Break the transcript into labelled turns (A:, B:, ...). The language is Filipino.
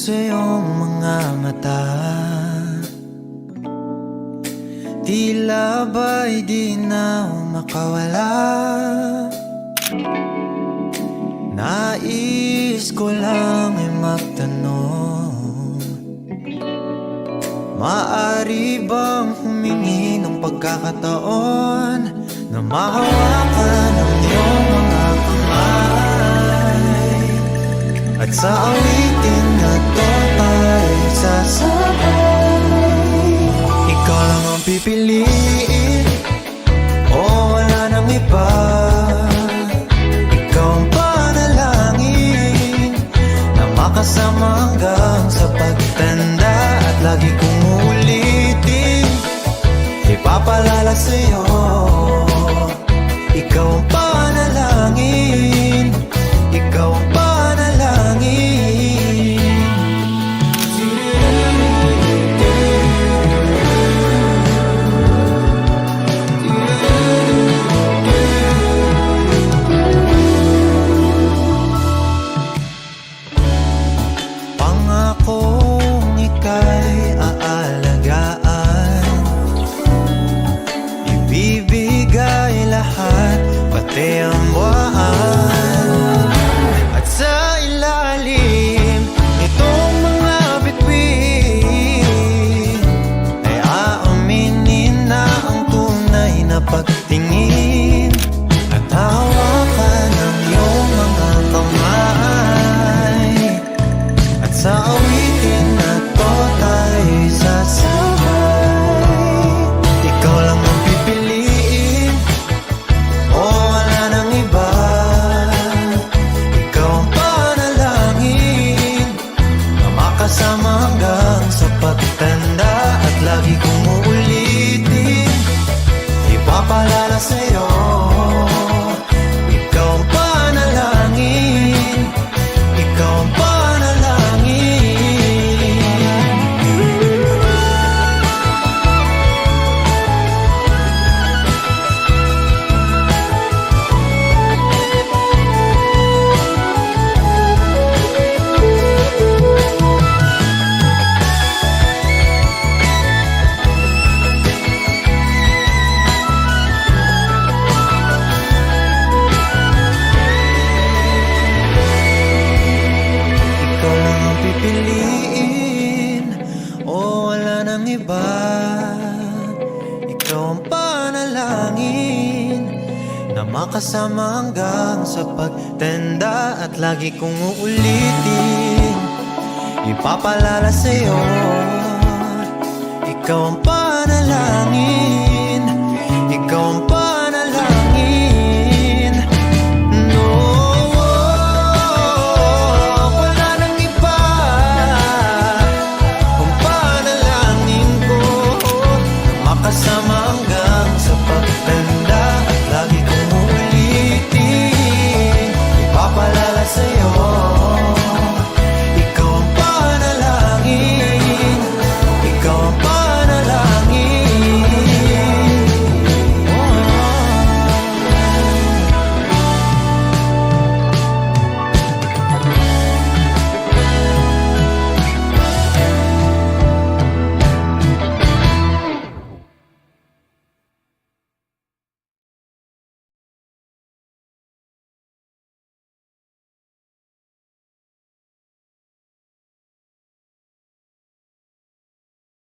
A: sa iyong mga mata, tila ba'y di na makawala. Nais ko lang ay magtanong, maaari bang humingi ng pagkakataon na mahawakan ang iyong mga kamay, at sa awitin na to tayo sasabay. Ikaw lang ang pipiliin, o wala nang iba. Ikaw ang panalangin na makasama hanggang sa pagtanda, at lagi kong uulitin, ipapalala sa'yo. Ikaw ang panalangin, ikaw ang panalangin. Pangakong ika'y aalagaan, ibibigay lahat, pati ang buwan. At sa ilalim nitong mga bituin ay aaminin na ang tunay na pagtingin, at hawakan ang iyong mga kamay, at sa awitin na to tayo'y sasabay. Ikaw lang ang pipiliin, o wala nang iba. Ikaw ang panalangin na makasama hanggang sa pagtanda, at lagi kong uulitin, ipapalala sa'yo. Ikaw ang panalangin, ikaw ang panalangin. Ikaw lang ang pipiliin, o wala nang iba. Ikaw ang panalangin na makasama hanggang sa pagtanda, at lagi kong uulitin, ipapalala sa'yo. Ikaw ang panalangin, ikaw ang panalangin. No, wala nang iba. Ang panalangin ko na makasama hanggang sa pagtanda, at lagi kong uulitin, ipapalala sa'yo.